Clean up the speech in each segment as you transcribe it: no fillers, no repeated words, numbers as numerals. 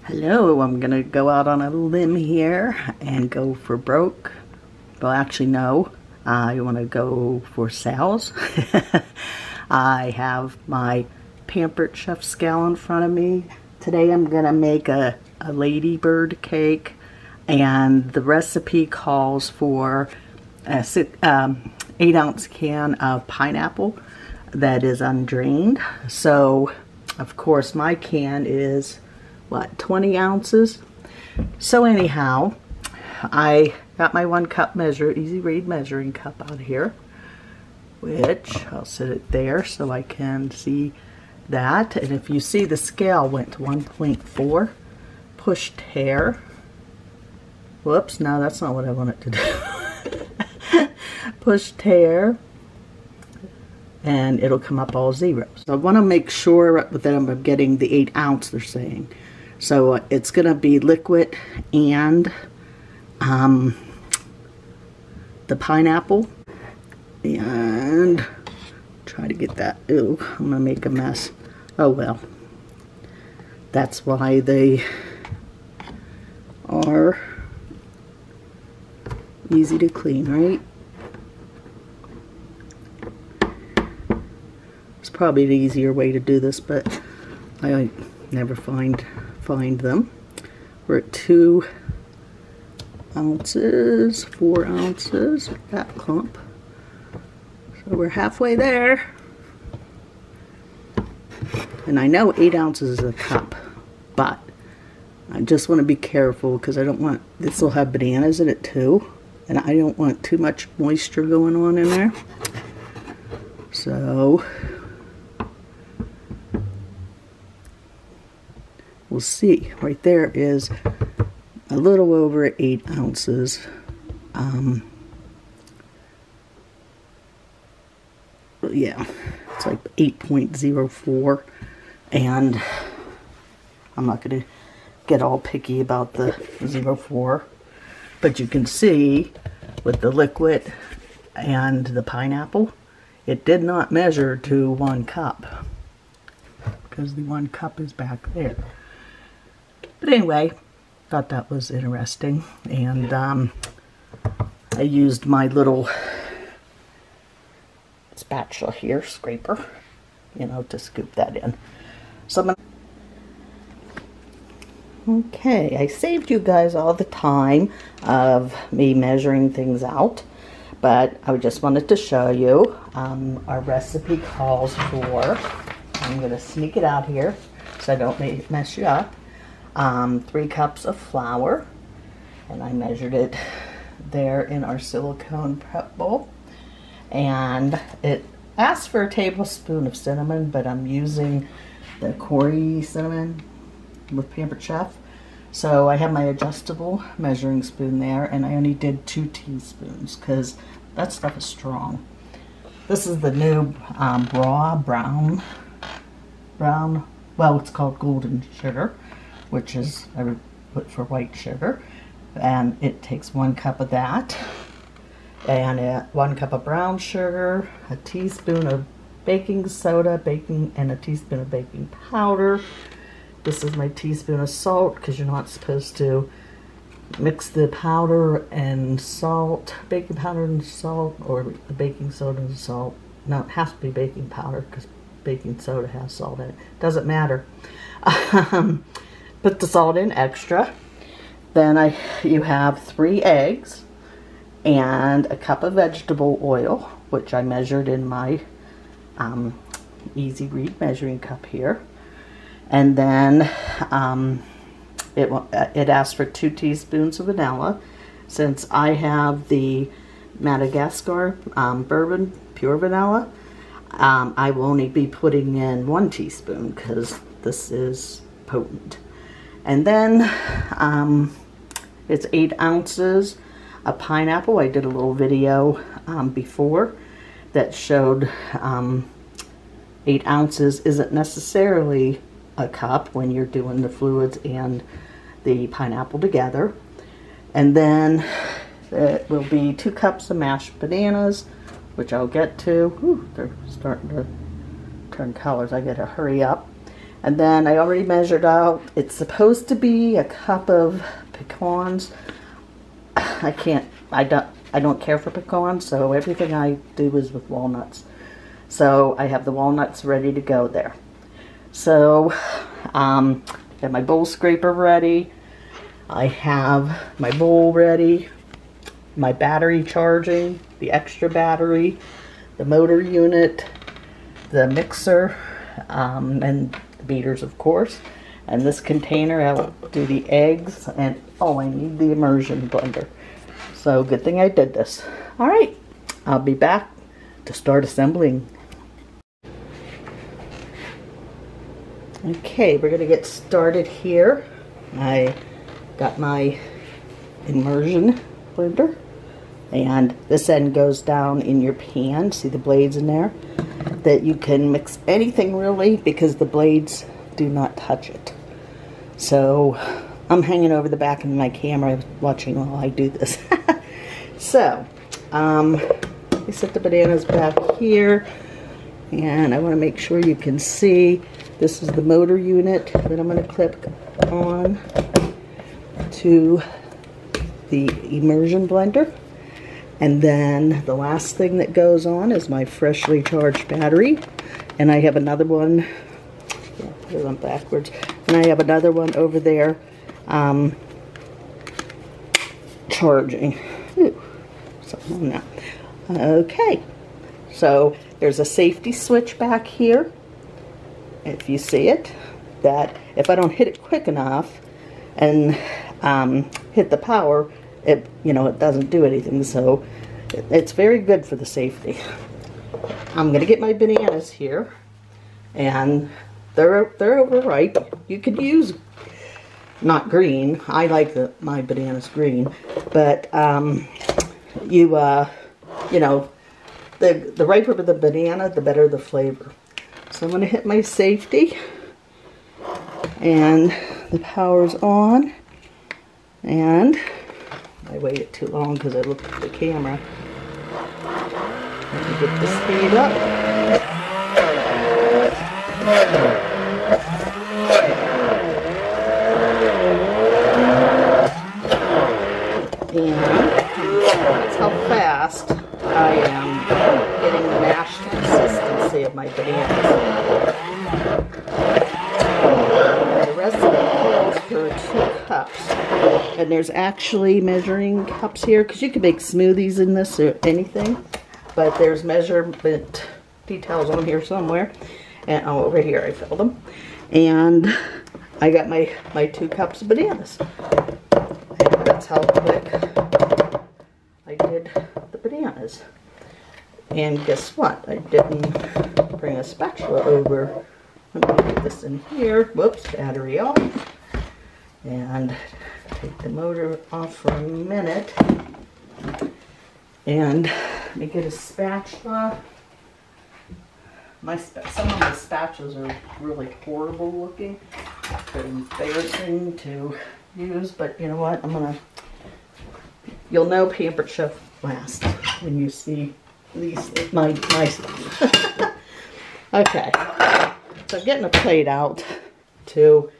Hello, I'm gonna go out on a limb here and go for broke. Well, actually no, I want to go for sales. I have my Pampered Chef scale in front of me. Today I'm gonna make a ladybird cake, and the recipe calls for a 8-ounce can of pineapple that is undrained. So of course my can is what, 20 ounces? So anyhow, I got my 1 cup easy read measuring cup out of here, which I'll set it there so I can see that. And if you see, the scale went to 1.4, push tear. Whoops, no, that's not what I wanted to do. Push tear, and it'll come up all zero. So I want to make sure that I'm getting the 8 ounce they're saying. So it's going to be liquid and the pineapple, and try to get that. Ooh, I'm going to make a mess. Oh well. That's why they are easy to clean, right? It's probably the easier way to do this, but I never find them. We're at 2 ounces, 4 ounces, that clump. So we're halfway there. And I know 8 ounces is a cup, but I just want to be careful because I don't want, this will have bananas in it too, and I don't want too much moisture going on in there. So we'll see. Right there is a little over 8 ounces. Yeah, it's like 8.04, and I'm not going to get all picky about the 0.4, but you can see with the liquid and the pineapple, it did not measure to 1 cup because the 1 cup is back there. But anyway, thought that was interesting, and I used my little spatula here, scraper, you know, to scoop that in. So I'm gonna... Okay, I saved you guys all the time of me measuring things out, but I just wanted to show you our recipe calls for, I'm going to sneak it out here so I don't mess you up, 3 cups of flour, and I measured it there in our silicone prep bowl. And it asks for a tablespoon of cinnamon, but I'm using the Corey cinnamon with Pampered Chef. So I have my adjustable measuring spoon there, and I only did 2 teaspoons because that stuff is strong. This is the new raw brown, well, it's called golden sugar, which is, I would put for white sugar, and it takes 1 cup of that. And 1 cup of brown sugar, a teaspoon of baking soda, and a teaspoon of baking powder. This is my teaspoon of salt, because you're not supposed to mix the powder and salt, baking powder and salt, or the baking soda and salt. No, it has to be baking powder because baking soda has salt in it. Doesn't matter. Put the salt in extra. Then you have 3 eggs. And a cup of vegetable oil, which I measured in my easy read measuring cup here. And then it asks for 2 teaspoons of vanilla. Since I have the Madagascar bourbon pure vanilla, I will only be putting in 1 teaspoon because this is potent. And then it's 8 ounces. A pineapple. I did a little video before that showed 8 ounces isn't necessarily a cup when you're doing the fluids and the pineapple together. And then it will be 2 cups of mashed bananas, which I'll get to. Ooh, they're starting to turn colors. I gotta hurry up. And then I already measured out, it's supposed to be a cup of pecans. I don't care for pecans, so everything I do is with walnuts. So I have the walnuts ready to go there. So got my bowl scraper ready. I have my bowl ready, my battery charging, the extra battery, the motor unit, the mixer, and the beaters, of course. And this container, I'll do the eggs, and oh, I need the immersion blender. So good thing I did this. All right, I'll be back to start assembling. Okay, we're gonna get started here. I got my immersion blender, and this end goes down in your pan. See the blades in there? That you can mix anything really, because the blades do not touch it. So I'm hanging over the back of my camera watching while I do this. So I set the bananas back here, and I want to make sure you can see this is the motor unit that I'm going to clip on to the immersion blender. And then the last thing that goes on is my freshly charged battery. And I have another one, yeah, put it on backwards. And I have another one over there charging. Ooh, something on that. Okay, so there's a safety switch back here. If you see it, that if I don't hit it quick enough and hit the power, it doesn't do anything. So it's very good for the safety. I'm gonna get my bananas here, and they're overripe. You could use not green. I like my bananas green, but the riper the banana, the better the flavor. So I'm going to hit my safety, and the power's on, and I waited too long because I looked at the camera. Let me get the speed up. And that's how fast I am getting the mashed consistency of my bananas. The rest of it calls for 2 cups. And there's actually measuring cups here, because you can make smoothies in this or anything. But there's measurement details on here somewhere. And oh, over here I filled them. And I got my 2 cups of bananas. And that's how quick I did the bananas. And guess what? I didn't bring a spatula over. Let me put this in here. Whoops, battery off. And take the motor off for a minute. And let me get a spatula. Some of my spatulas are really horrible looking. They're embarrassing to use, but you know what? You'll know Pampered Chef last when you see these, my okay, so I'm getting a plate out to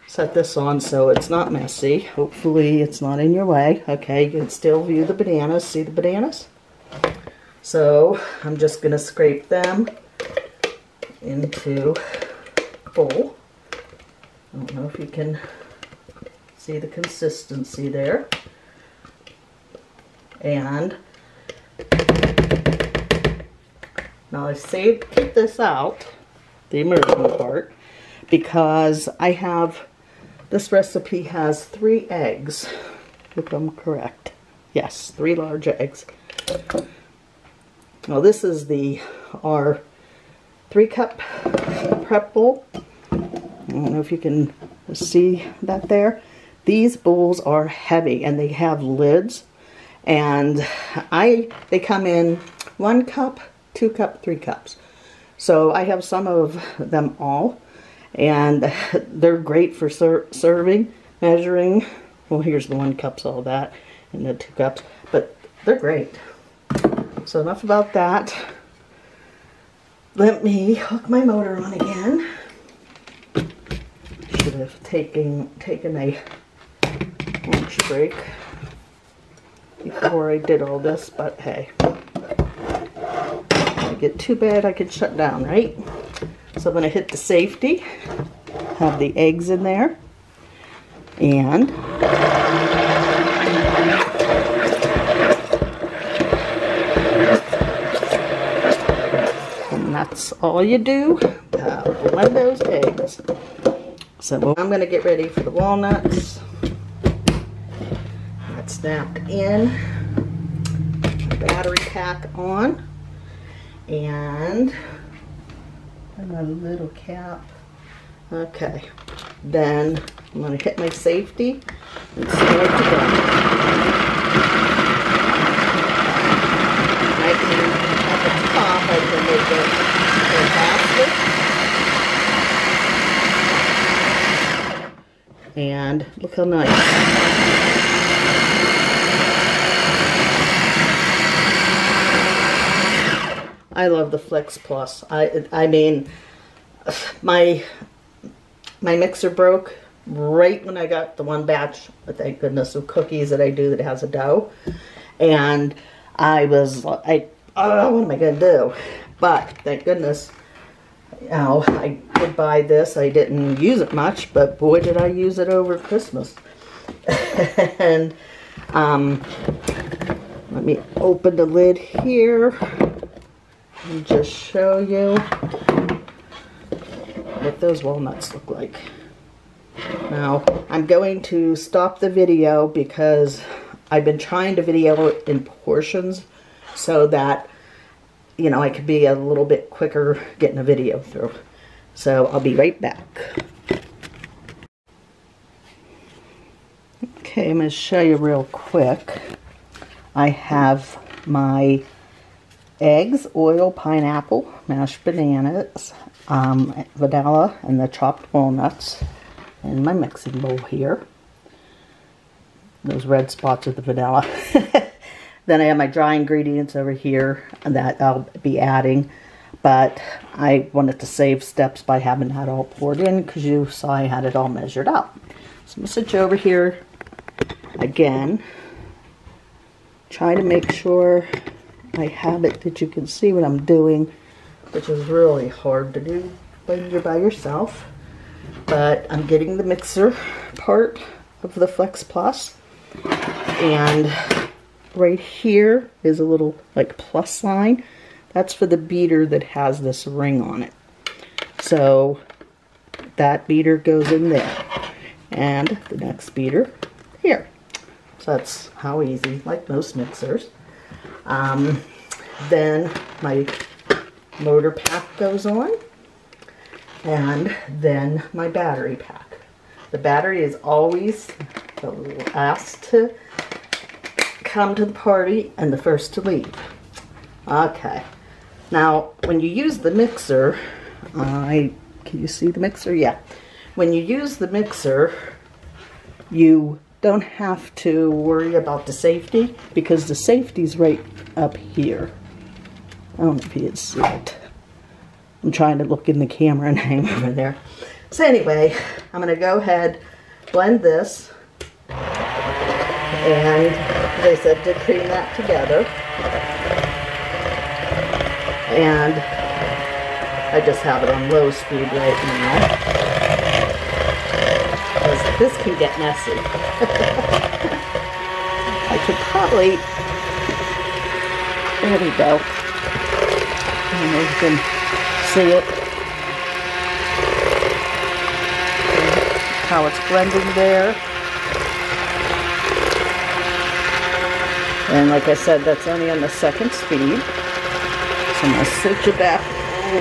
set this on so it's not messy. Hopefully it's not in your way. Okay, you can still view the bananas. See the bananas? So I'm just going to scrape them into a bowl. I don't know if you can see the consistency there. And now I keep this out, the immersion part, because I have, this recipe has 3 eggs, if I'm correct. Yes, 3 large eggs. Now this is our 3-cup prep bowl. I don't know if you can see that there. These bowls are heavy and they have lids. And they come in 1 cup, 2 cup, 3 cups. So I have some of them all, and they're great for serving, measuring. Well, here's the 1 cups, all that, and the 2 cups, but they're great. So enough about that. Let me hook my motor on again. have taken a lunch break before I did all this, but hey, if I get too bad, I could shut down, right? So I'm going to hit the safety, have the eggs in there, and that's all you do. Blend those eggs. So I'm going to get ready for the walnuts. That's snapped in. Battery pack on. And my little cap. Okay. Then I'm going to hit my safety and start to go. I can, at the top, I can make it faster. And look how nice. I love the Flex Plus. I mean, my mixer broke right when I got the one batch, thank goodness, of cookies that I do that has a dough. And I was like, oh, what am I going to do? But thank goodness, you know, I did buy this. I didn't use it much, but boy, did I use it over Christmas. And let me open the lid here and just show you what those walnuts look like. Now, I'm going to stop the video because I've been trying to video it in portions so that, you know, I could be a little bit quicker getting a video through. So I'll be right back. Okay, I'm going to show you real quick. I have my eggs, oil, pineapple, mashed bananas, vanilla, and the chopped walnuts in my mixing bowl here. Those red spots are the vanilla. Then I have my dry ingredients over here that I'll be adding, but I wanted to save steps by having that all poured in because you saw I had it all measured out. So I'm going to switch over here again. Try to make sure I have it that you can see what I'm doing, which is really hard to do when you're by yourself. But I'm getting the mixer part of the Flex Plus, and right here is a little like plus sign. That's for the beater that has this ring on it. So that beater goes in there, and the next beater here. So that's how easy, like most mixers. Then my motor pack goes on, and then my battery pack. The battery is always the last to come to the party and the first to leave. Okay, now when you use the mixer, can you see the mixer? Yeah. When you use the mixer, you don't have to worry about the safety because the safety's right up here. I don't know if you can see it. I'm trying to look in the camera and hang over there. So anyway, I'm going to go ahead, blend this, and as I said, to cream that together. And I just have it on low speed right now, because this can get messy. I could probably, there we go. And you can see it, how it's blending there. And like I said, that's only on the second speed. So I'm going to switch it back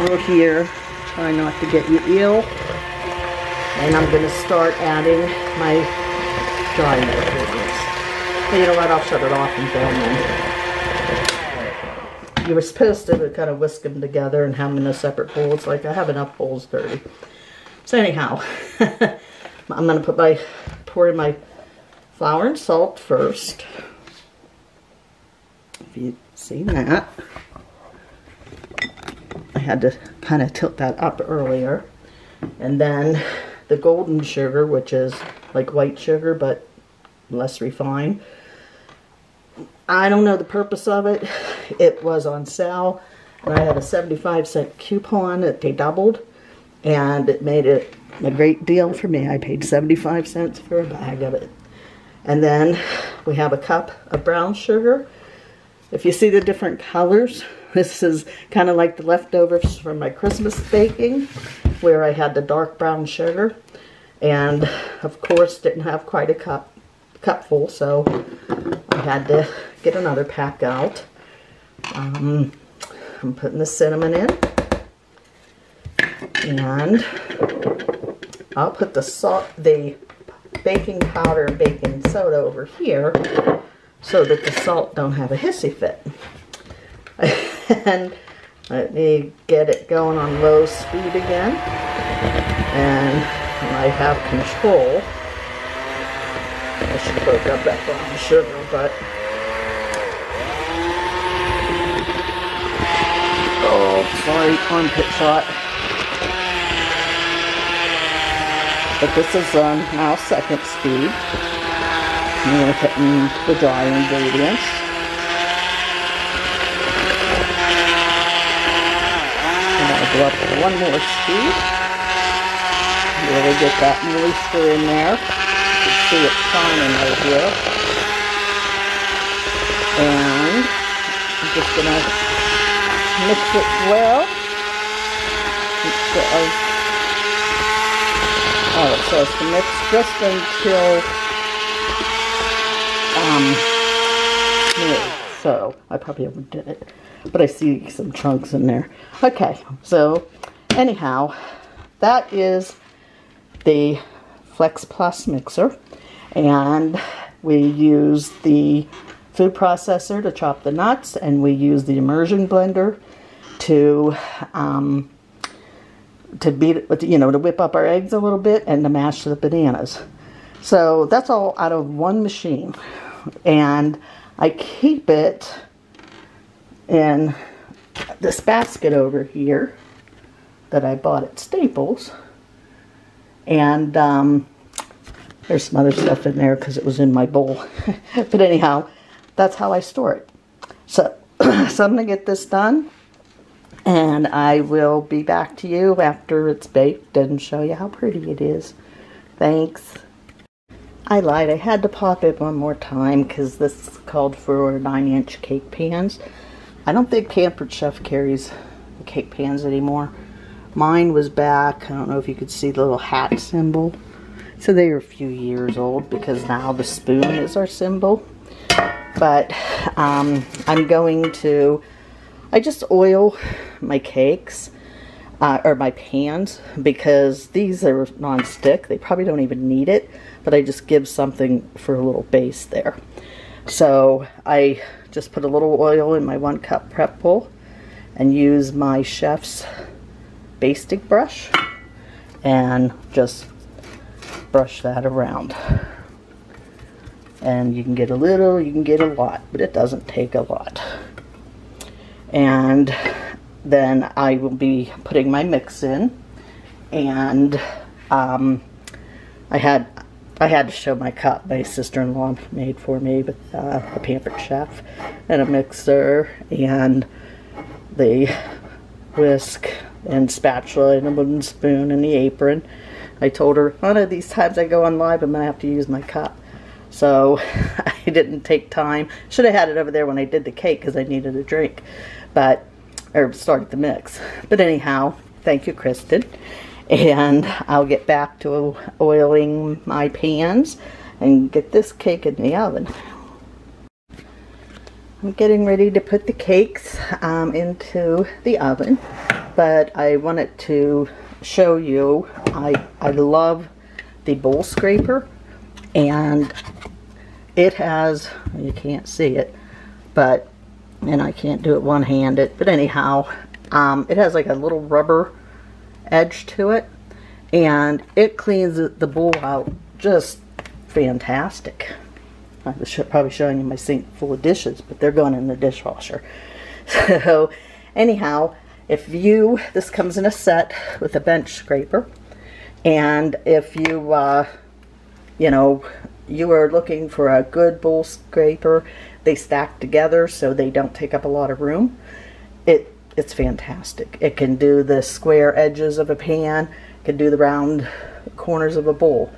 over here. Try not to get you ill. And I'm going to start adding my dry ingredients. But you know what? I'll shut it off and film them. You were supposed to kind of whisk them together and have them in a separate bowl. It's like I have enough bowls dirty. So anyhow, I'm going to pour in my flour and salt first. If you've seen that. I had to kind of tilt that up earlier. And then the golden sugar, which is like white sugar but less refined. I don't know the purpose of it. It was on sale, and I had a 75-cent coupon that they doubled, and it made it a great deal for me. I paid 75 cents for a bag of it. And then we have a cup of brown sugar. If you see the different colors, this is kind of like the leftovers from my Christmas baking, where I had the dark brown sugar, and of course didn't have quite a cupful, so I had to get another pack out. I'm putting the cinnamon in, and I'll put the baking powder and baking soda over here so that the salt don't have a hissy fit. And let me get it going on low speed again, and I have control. I should cook up that brown sugar, but oh, sorry, armpit shot. But this is on now second speed. I'm going to put in the dry ingredients. And I'll go up to one more speed. Really get that moisture in there. You can see it shining right here. And I'm just going to mix it well. Oh, so it's to mix just until so I probably overdid it, but I see some chunks in there. Okay, so anyhow, that is the Flex Plus mixer, and we use the food processor to chop the nuts, and we use the immersion blender to beat it, to whip up our eggs a little bit and to mash the bananas. So that's all out of one machine, and I keep it in this basket over here that I bought at Staples, and there's some other stuff in there because it was in my bowl. But anyhow, that's how I store it. So I'm going to get this done, and I will be back to you after it's baked and show you how pretty it is. Thanks. I lied. I had to pop it one more time because this called for 9-inch cake pans. I don't think Pampered Chef carries the cake pans anymore. Mine was back. I don't know if you could see the little hat symbol. So they are a few years old because now the spoon is our symbol. But I'm going to... I just oil my cakes, or my pans, because these are non-stick. They probably don't even need it, but I just give something for a little base there. So I just put a little oil in my 1-cup prep bowl and use my chef's basting brush and just brush that around. And you can get a little, you can get a lot, but it doesn't take a lot. And then I will be putting my mix in, and I had to show my cup my sister-in-law made for me with a Pampered Chef and a mixer and the whisk and spatula and a wooden spoon and the apron. I told her one of these times I go on live I'm gonna have to use my cup. So I didn't take time. Should have had it over there when I did the cake because I needed a drink, or started the mix. But anyhow, thank you, Kristen. And I'll get back to oiling my pans and get this cake in the oven. I'm getting ready to put the cakes into the oven, but I wanted to show you, I love the bowl scraper, and it has, you can't see it, but, and I can't do it one-handed, but anyhow, it has like a little rubber edge to it, and it cleans the bowl out just fantastic. I was probably showing you my sink full of dishes, but they're going in the dishwasher. So anyhow, this comes in a set with a bench scraper, And if you know, you are looking for a good bowl scraper, they stack together so they don't take up a lot of room. It's fantastic. It can do the square edges of a pan, can do the round corners of a bowl.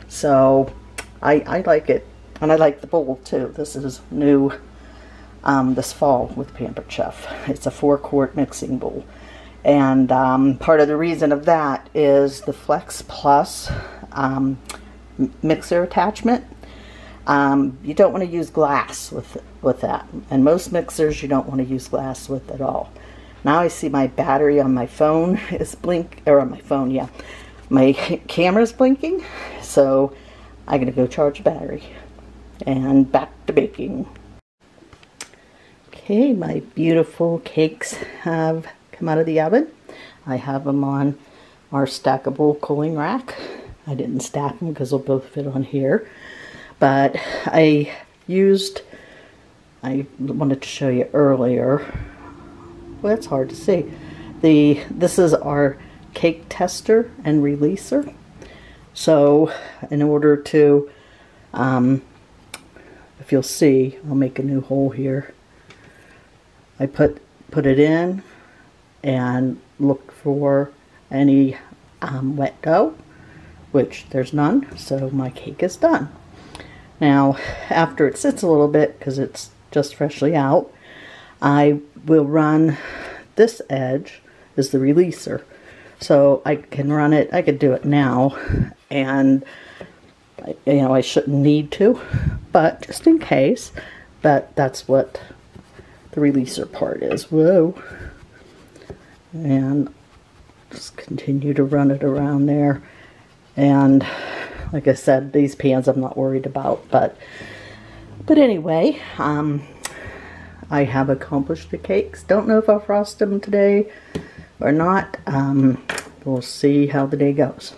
So I like it, and I like the bowl too. This is new this fall with Pampered Chef. It's a 4-quart mixing bowl, and part of the reason of that is the Flex Plus mixer attachment. You don't want to use glass with that, and most mixers you don't want to use glass with at all. Now I see my battery on my phone is on my phone, yeah. My camera's blinking, so I'm gonna go charge the battery. And back to baking. Okay, my beautiful cakes have come out of the oven. I have them on our stackable cooling rack. I didn't stack them because they'll both fit on here. But I wanted to show you earlier. Well, it's hard to see. This is our cake tester and releaser. So in order to, if you'll see, I'll make a new hole here. I put it in and look for any wet dough, which there's none, so my cake is done. Now, after it sits a little bit, because it's just freshly out, I will run this edge is the releaser. So I can run it, I could do it now, and you know, I shouldn't need to, but just in case, that's what the releaser part is. Whoa. And just continue to run it around there. And like I said, these pans I'm not worried about, but anyway, I have accomplished the cakes. Don't know if I'll frost them today or not. We'll see how the day goes.